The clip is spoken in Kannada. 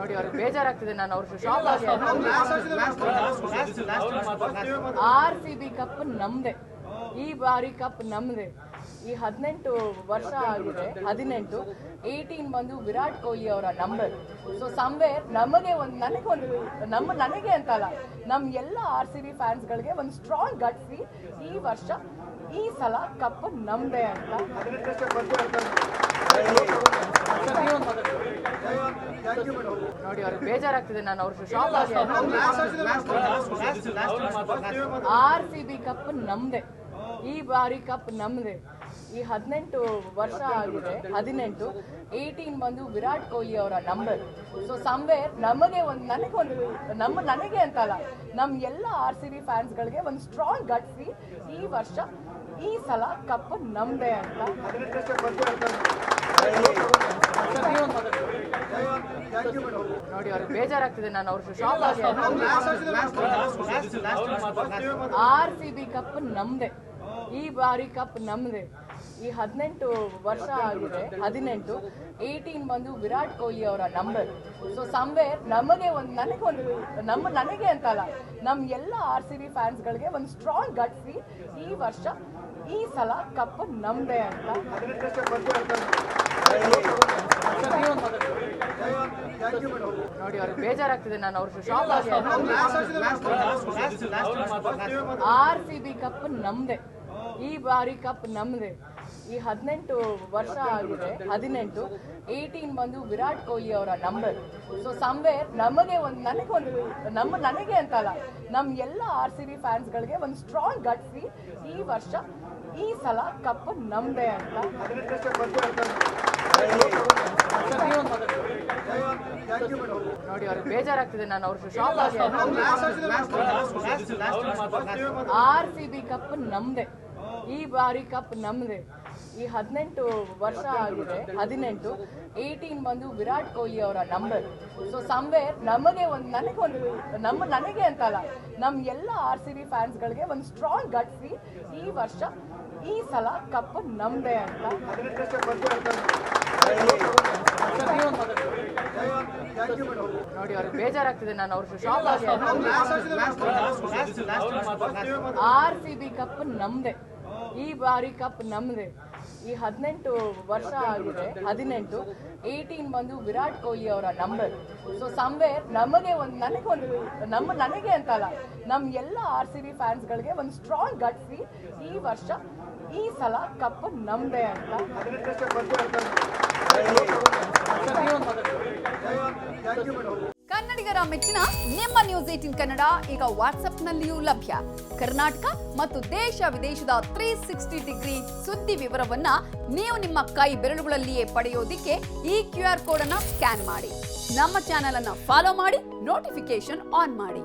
ನೋಡಿ ಅವ್ರಿಗೆ ಬೇಜಾರಾಗ್ತಿದೆ. ನಾನು ಅವ್ರ ಶಾಪ್ ಆಗಿ RCB ಕಪ್ ನಮ್ದೆ, ಈ ಬಾರಿ ಕಪ್ ನಮ್ದೆ. ಈ 18 ವರ್ಷ ಆಗಿದೆ, 18 ಬಂದು ವಿರಾಟ್ ಕೊಹ್ಲಿ ಅವರ ನಂಬರ್. ಸೊ ಸಮ್ವೇರ್ ನಮಗೆ ನನಗೆ ಅಂತಲ್ಲ, ನಮ್ ಎಲ್ಲ RCB ಫ್ಯಾನ್ಸ್ಗಳಿಗೆ ಒಂದು ಸ್ಟ್ರಾಂಗ್ ಗಟ್ ಫೀಲ್, ಈ ವರ್ಷ ಈ ಸಲ ಕಪ್ ನಮ್ದೆ ಅಂತ. ನೋಡಿ ಅವ್ರಿಗೆ ಬೇಜಾರಾಗ್ತಿದೆ. ನಾನು ಅವ್ರ ಶಾಪ್ ಆಗಿ RCB ಕಪ್ ನಮ್ದೆ, ಈ ಬಾರಿ ಕಪ್ ನಮ್ದೆ. ಈ 18 ವರ್ಷ ಆಗಿದೆ, 18 ಬಂದು ವಿರಾಟ್ ಕೊಹ್ಲಿ ಅವರ ನಂಬರ್. ಸೊ ಸಮ್ವೇರ್ ನಮಗೆ ನನಗೆ ಅಂತಲ್ಲ, ನಮ್ ಎಲ್ಲ RCB ಫ್ಯಾನ್ಸ್ಗಳಿಗೆ ಒಂದು ಸ್ಟ್ರಾಂಗ್ ಗಟ್ ಫೀಲ್, ಈ ವರ್ಷ ಈ ಸಲ ಕಪ್ ನಮ್ದೆ ಅಂತ. ನೋಡಿ ಅವ್ರಿಗೆ ಬೇಜಾರಾಗ್ತಿದೆ. ನಾನು ಅವ್ರ ಶಾಪ್ ಆಗಿ RCB ಕಪ್ ನಮ್ದೆ, ಈ ಬಾರಿ ಕಪ್ ನಮ್ದೆ. ಈ 18 ವರ್ಷ ಆಗಿದೆ, 18 ಬಂದು ವಿರಾಟ್ ಕೊಹ್ಲಿ ಅವರ ನಂಬರ್. ಸೊ ಸಮ್ವೇರ್ ನಮಗೆ ನನಗೆ ಅಂತಲ್ಲ, ನಮ್ ಎಲ್ಲ RCB ಫ್ಯಾನ್ಸ್ಗಳಿಗೆ ಒಂದು ಸ್ಟ್ರಾಂಗ್ ಗಟ್ ಫೀಲ್, ಈ ವರ್ಷ ಈ ಸಲ ಕಪ್ ನಮ್ದೆ ಅಂತ. ನೋಡಿ ಅವ್ರಿಗೆ ಬೇಜಾರಾಗ್ತಿದೆ. ನಾನು ಅವ್ರ ಶಾಪ್ ಆಗಿ RCB ಕಪ್ ನಮ್ದೆ, ಈ ಬಾರಿ ಕಪ್ ನಮ್ದೆ. ಈ 18 ವರ್ಷ ಆಗಿದೆ, 18 ಬಂದು ವಿರಾಟ್ ಕೊಹ್ಲಿ ಅವರ ನಂಬರ್. ಸೊ ಸಮ್ವೇರ್ ನಮಗೆ ನನಗೆ ಅಂತಲ್ಲ, ನಮ್ ಎಲ್ಲ RCB ಫ್ಯಾನ್ಸ್ಗಳಿಗೆ ಒಂದು ಸ್ಟ್ರಾಂಗ್ ಗಟ್ ಫೀಲ್, ಈ ವರ್ಷ ಈ ಸಲ ಕಪ್ ನಮ್ದೆ ಅಂತ. ನೋಡಿ ಅವ್ರಿಗೆ ಬೇಜಾರಾಗ್ತಿದೆ. ನಾನು ಅವ್ರ ಶಾಪ್ ಆಗಿ RCB ಕಪ್ ನಮ್ದೆ, ಈ ಬಾರಿ ಕಪ್ ನಮ್ದೆ. ಈ 18 ವರ್ಷ ಆಗಿದೆ, 18 ಬಂದು ವಿರಾಟ್ ಕೊಹ್ಲಿ ಅವರ ನಂಬರ್. ಸೊ ಸಮ್ವೇರ್ ನಮಗೆ ನನಗೆ ಅಂತಲ್ಲ, ನಮ್ ಎಲ್ಲ RCB ಫ್ಯಾನ್ಸ್ಗಳಿಗೆ ಒಂದು ಸ್ಟ್ರಾಂಗ್ ಗಟ್ ಫೀಲ್, ಈ ವರ್ಷ ಈ ಸಲ ಕಪ್ ನಮ್ದೆ ಅಂತ. ನೋಡಿ ಅವ್ರಿಗೆ ಬೇಜಾರಾಗ್ತಿದೆ. ನಾನು ಅವ್ರ ಶಾಪ್ ಆಗಿ RCB ಕಪ್ ನಮ್ದೆ, ಈ ಬಾರಿ ಕಪ್ ನಮ್ದೆ. ಈ 18 ವರ್ಷ ಆಗಿದೆ, 18 ಬಂದು ವಿರಾಟ್ ಕೊಹ್ಲಿ ಅವರ ನಂಬರ್. ಸೊ ಸಮ್ವೇರ್ ನಮಗೆ ನನಗೆ ಅಂತಲ್ಲ, ನಮ್ ಎಲ್ಲ RCB ಫ್ಯಾನ್ಸ್ಗಳಿಗೆ ಒಂದು ಸ್ಟ್ರಾಂಗ್ ಗಟ್ ಫೀಲ್, ಈ ವರ್ಷ ಈ ಸಲ ಕಪ್ ನಮ್ದೆ ಅಂತ. ಕನ್ನಡಿಗರ ಮೆಚ್ಚಿನ ನಿಮ್ಮ ನ್ಯೂಸ್ 18 ಕನ್ನಡ ಈಗ ವಾಟ್ಸ್ಆಪ್ನಲ್ಲಿಯೂ ಲಭ್ಯ. ಕರ್ನಾಟಕ ಮತ್ತು ದೇಶ ವಿದೇಶದ 360 ಡಿಗ್ರಿ ಸುದ್ದಿ ವಿವರವನ್ನ ನೀವು ನಿಮ್ಮ ಕೈ ಬೆರಳುಗಳಲ್ಲಿಯೇ ಪಡೆಯೋದಿಕ್ಕೆ ಈ QR ಕೋಡ್ ಅನ್ನ ಸ್ಕ್ಯಾನ್ ಮಾಡಿ. ನಮ್ಮ ಚಾನೆಲ್ ಅನ್ನ ಫಾಲೋ ಮಾಡಿ, ನೋಟಿಫಿಕೇಶನ್ ಆನ್ ಮಾಡಿ.